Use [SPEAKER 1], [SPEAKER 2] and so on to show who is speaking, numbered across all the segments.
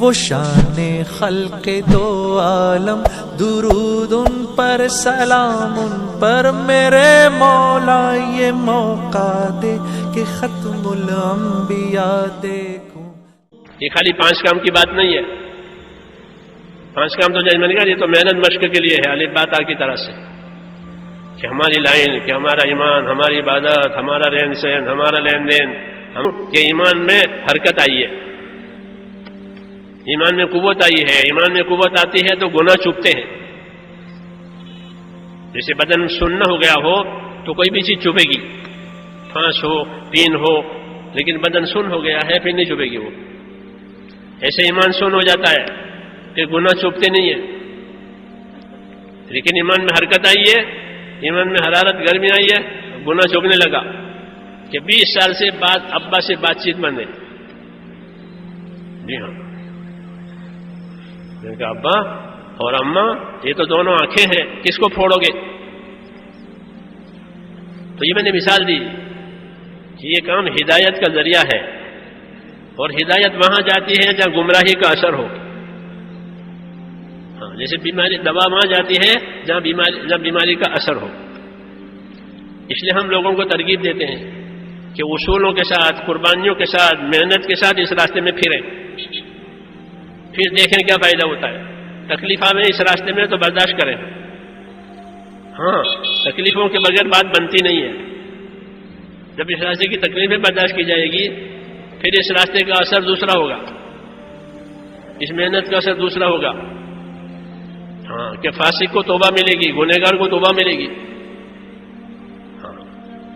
[SPEAKER 1] وہ شان خلق دو عالم، درود ان پر سلام ان پر میرے مولا، یہ موقع دے کہ ختم الانبیاء دیکھوں۔
[SPEAKER 2] یہ خالی 5 کام کی بات نہیں ہے، 5 کام تو جج میں نے کہا یہ تو محنت مشق کے لیے ہے، الف با تا کی طرح سے، کہ ہماری لائن، کہ ہمارا ایمان، ہماری عبادت، ہمارا رہن سہن، ہمارا لین دین، کہ ایمان میں حرکت آئی ہے، ایمان میں قوت آئی ہے۔ ایمان میں قوت آتی ہے تو گناہ چھپتے ہیں۔ جیسے بدن سن ہو گیا ہو تو کوئی بھی چیز چھپے گی، پھانس ہو، پین ہو، لیکن بدن سن ہو گیا ہے پھر نہیں چھپے گی وہ۔ ایسے ایمان سن ہو جاتا ہے کہ گناہ چھپتے نہیں ہیں، لیکن ایمان میں حرکت آئی ہے، ایمان میں حرارت گرمی آئی ہے، گناہ چھپنے لگا کہ 20 سال سے بعد ابا سے بات چیت بند ہے۔ جی ہاں، میں نے کہا ابا اور اماں یہ تو دونوں آنکھیں ہیں، کس کو پھوڑو گے؟ تو یہ میں نے مثال دی کہ یہ کام ہدایت کا ذریعہ ہے، اور ہدایت وہاں جاتی ہے جہاں گمراہی کا اثر ہو۔ ہاں، جیسے بیماری دوا وہاں جاتی ہے جہاں بیماری کا اثر ہو۔ اس لیے ہم لوگوں کو ترغیب دیتے ہیں کہ اصولوں کے ساتھ، قربانیوں کے ساتھ، محنت کے ساتھ اس راستے میں پھریں، پھر دیکھیں کیا فائدہ ہوتا ہے۔ تکلیف آئے اس راستے میں تو برداشت کریں، ہاں تکلیفوں کے بغیر بات بنتی نہیں ہے۔ جب اس راستے کی تکلیفیں برداشت کی جائے گی پھر اس راستے کا اثر دوسرا ہوگا، اس محنت کا اثر دوسرا ہوگا۔ ہاں، کہ فاسق کو توبہ ملے گی، گنہگار کو توبہ ملے گی، ہاں،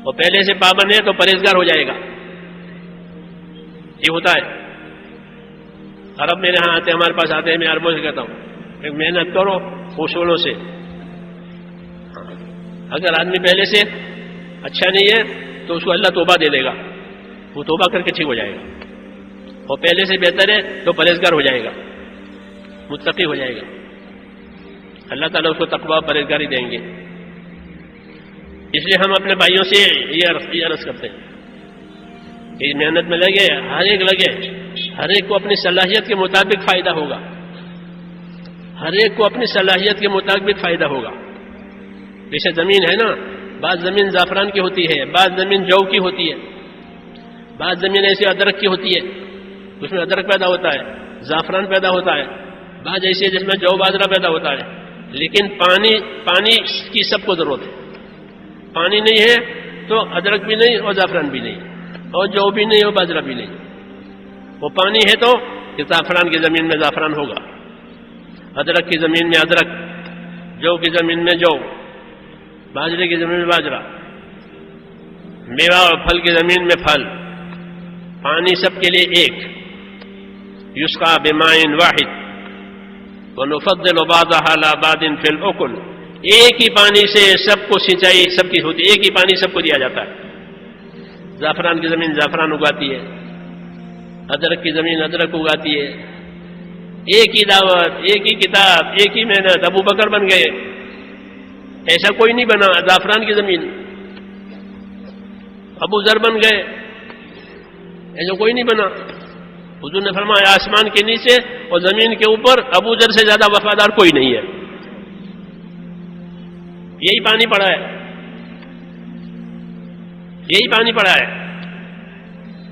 [SPEAKER 2] اور پہلے سے پابند ہے تو پرہیزگار ہو جائے گا۔ یہ ہوتا ہے۔ عرب میرے ہاں آتے ہیں، ہمارے پاس آتے ہیں، میں عربوں سے کہتا ہوں ایک محنت کرو اصولوں سے۔ اگر آدمی پہلے سے اچھا نہیں ہے تو اس کو اللہ توبہ دے دے گا، وہ توبہ کر کے ٹھیک ہو جائے گا، اور پہلے سے بہتر ہے تو پرہیزگار ہو جائے گا، متقی ہو جائے گا۔ اللہ تعالیٰ اس کو تقویٰ پرہیزگاری دیں گے۔ اس لیے ہم اپنے بھائیوں سے یہ عرض کرتے ہیں کہ محنت میں لگے، ہر ایک لگے، ہر ایک کو اپنی صلاحیت کے مطابق فائدہ ہوگا، ہر ایک کو اپنی صلاحیت کے مطابق فائدہ ہوگا۔ جیسے زمین ہے نا، بعض زمین زعفران کی ہوتی ہے، بعض زمین جو کی ہوتی ہے، بعض زمین ایسے ادرک کی ہوتی ہے، اس میں ادرک پیدا ہوتا ہے، زعفران پیدا ہوتا ہے، بعض ایسی ہے جس میں جو باجرہ پیدا ہوتا ہے۔ لیکن پانی کی سب کو ضرورت ہے۔ پانی نہیں ہے تو ادرک بھی نہیں اور زعفران بھی نہیں، اور جو بھی نہیں اور باجرہ بھی نہیں۔ وہ پانی ہے تو زعفران کی زمین میں زعفران ہوگا، ادرک کی زمین میں ادرک، جو کی زمین میں جو، باجرے کی زمین میں باجرہ، میوہ اور پھل کی زمین میں پھل۔ پانی سب کے لیے ایک، یسقى بماء واحد ونفضل بعضها على بعض في الاكل۔ ایک ہی پانی سے سب کو سینچائی سب کی ہوتی ہے، ایک ہی پانی سب کو دیا جاتا ہے۔ زعفران کی زمین زعفران اگاتی ہے، ادرک کی زمین ادرک اگاتی ہے۔ ایک ہی دعوت، ایک ہی کتاب، ایک ہی محنت۔ ابو بکر بن گئے، ایسا کوئی نہیں بنا زعفران کی زمین۔ ابو ذر بن گئے، ایسا کوئی نہیں بنا۔ حضور نے فرمایا آسمان کے نیچے اور زمین کے اوپر ابو ذر سے زیادہ وفادار کوئی نہیں ہے۔ یہی پانی پڑا ہے، یہی پانی پڑا ہے۔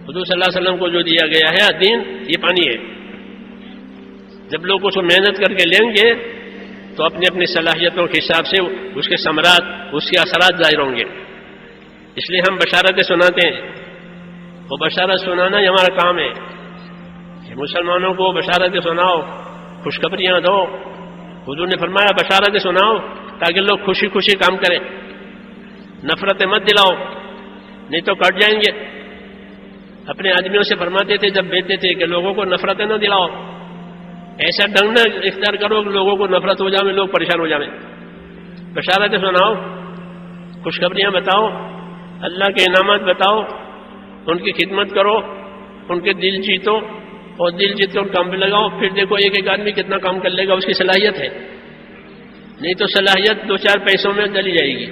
[SPEAKER 2] حضور صلی اللہ علیہ وسلم کو جو دیا گیا ہے دین، یہ پانی ہے۔ جب لوگ اس کو محنت کر کے لیں گے تو اپنی اپنی صلاحیتوں کے حساب سے اس کے ثمرات، اس کے اثرات ظاہر ہوں گے۔ اس لیے ہم بشارتیں سناتے ہیں، وہ بشارت سنانا یہ ہمارا کام ہے کہ مسلمانوں کو بشارتیں سناؤ، خوشخبریاں دو۔ حضور نے فرمایا بشارتیں سناؤ تاکہ لوگ خوشی خوشی کام کریں، نفرتیں مت دلاؤ نہیں تو کٹ جائیں گے۔ اپنے آدمیوں سے فرماتے تھے جب بیٹھتے تھے کہ لوگوں کو نفرتیں نہ دلاؤ، ایسا ڈھنگ نہ اختیار کرو کہ لوگوں کو نفرت ہو جائے، لوگ پریشان ہو جائیں۔ بشارتیں سناؤ، خوشخبریاں بتاؤ، اللہ کے انعامات بتاؤ، ان کی خدمت کرو، ان کے دل جیتو، اور دل جیت کے ان کام پہ لگاؤ۔ پھر دیکھو ایک ایک آدمی کتنا کام کر لے گا، اس کی صلاحیت ہے۔ نہیں تو صلاحیت 2-4 پیسوں میں چلی جائے گی۔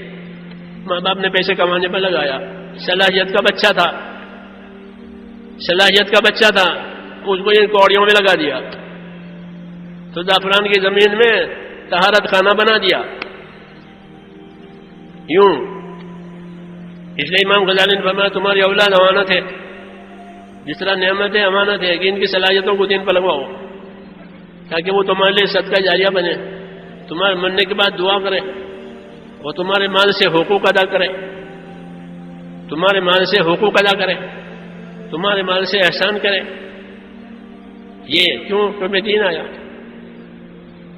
[SPEAKER 2] ماں باپ نے پیسے کمانے پہ لگایا، صلاحیت کا بچہ تھا، صلاحیت کا بچہ تھا، اس کو یہ کوڑیوں میں لگا دیا، تو زعفران کی زمین میں طہارت خانہ بنا دیا یوں. اس لیے امام غزالی نے فرمایا تمہاری اولاد امانت ہے، جس طرح نعمت ہے امانت ہے کہ ان کی صلاحیتوں کو دین پر لگواؤ تاکہ وہ تمہارے لیے صدقہ جاریہ بنے، تمہارے مرنے کے بعد دعا کرے، وہ تمہارے مال سے حقوق ادا کرے، تمہارے مال سے حقوق ادا کرے، تمہارے مال سے احسان کرے. یہ کیوں؟ تمہیں دین آیا.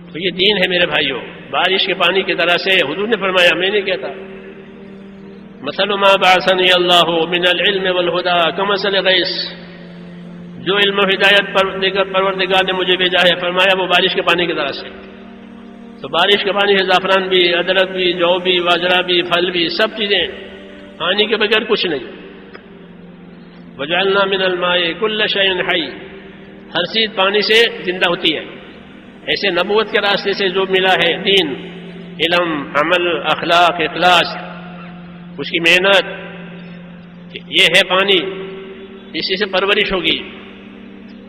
[SPEAKER 2] تو یہ دین ہے میرے بھائیوں. بارش کے پانی کی طرح سے حضور نے فرمایا، میں نہیں کہتا، مثل ما بعثنی اللہ من العلم والہدی کمثل غیث، جو علم و ہدایت پر پروردگار نے مجھے بھیجا ہے، فرمایا وہ بارش کے پانی کی طرح سے. تو بارش کے پانی ہے زعفران بھی، ادرک بھی، جو بھی، باجرہ بھی، پھل بھی، سب چیزیں پانی کے بغیر کچھ نہیں. وجعلنا من الماء کل شیء حی، ہر چیز پانی سے زندہ ہوتی ہے. ایسے نبوت کے راستے سے جو ملا ہے دین، علم، عمل، اخلاق، اخلاص، اس کی محنت، یہ ہے پانی، اسی سے پرورش ہوگی.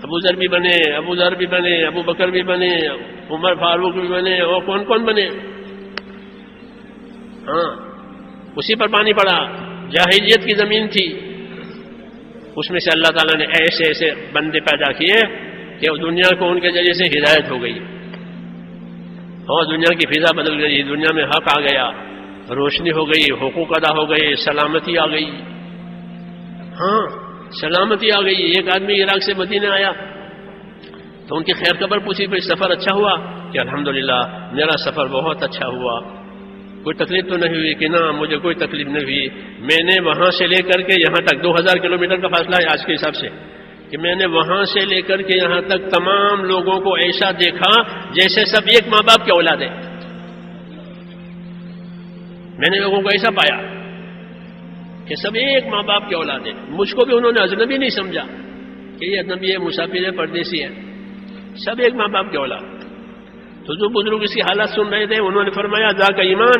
[SPEAKER 2] ابو ذر بھی بنے، ابو ذر بھی بنے، ابو بکر بھی بنے، عمر فاروق بھی بنے، اور کون کون بنے. ہاں، اسی پر پانی پڑا. جاہلیت کی زمین تھی، اس میں سے اللہ تعالیٰ نے ایسے ایسے بندے پیدا کیے کہ دنیا کو ان کے ذریعے سے ہدایت ہو گئی، اور دنیا کی فضا بدل گئی، دنیا میں حق آ گیا، روشنی ہو گئی، حقوق ادا ہو گئے، سلامتی آ گئی. ہاں، سلامتی آ گئی. ایک آدمی عراق سے مدینہ آیا تو ان کی خیر خبر پوچھی، پھر سفر اچھا ہوا؟ کہ الحمدللہ میرا سفر بہت اچھا ہوا، کوئی تکلیف تو نہیں ہوئی؟ کہ نہ، مجھے کوئی تکلیف نہیں ہوئی. میں نے وہاں سے لے کر کے یہاں تک 2000 کلومیٹر کا فاصلہ ہے آج کے حساب سے، کہ میں نے وہاں سے لے کر کے یہاں تک تمام لوگوں کو ایسا دیکھا جیسے سب ایک ماں باپ کی اولاد ہے. میں نے لوگوں کو ایسا پایا کہ سب ایک ماں باپ کی اولاد ہے. مجھ کو بھی انہوں نے اجنبی نہیں سمجھا کہ یہ اجنبی ہے، مسافر ہے، پردیسی ہے، سب ایک ماں باپ کی اولاد. تو جو بزرگ اس کی حالت سن رہے تھے انہوں نے فرمایا ذاک ایمان،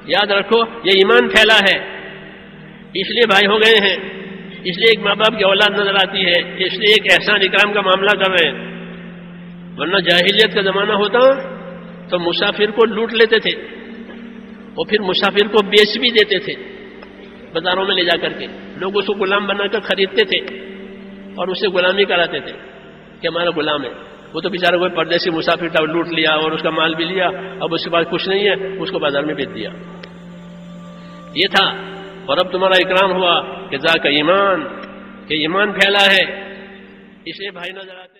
[SPEAKER 2] یاد رکھو یہ ایمان پھیلا ہے، اس لیے بھائی ہو گئے ہیں، اس لیے ایک ماں باپ کی اولاد نظر آتی ہے، اس لیے ایک احسان اکرام کا معاملہ کر رہے ہیں. ورنہ جاہلیت کا زمانہ ہوتا تو مسافر کو لوٹ لیتے تھے اور پھر مسافر کو بیچ بھی دیتے تھے بازاروں میں لے جا کر کے. لوگ اس کو غلام بنا کر خریدتے تھے اور اسے غلامی کراتے تھے کہ ہمارا غلام ہے. وہ تو بیچارہ کوئی پردیسی مسافر تھا، لوٹ لیا اور اس کا مال بھی لیا، اب اس کے پاس کچھ نہیں ہے، اس کو بازار میں بیچ دیا. یہ تھا. اور اب تمہارا اکرام ہوا کہ ذاک ایمان، کہ ایمان پھیلا ہے، اسے بھائی نظر آتے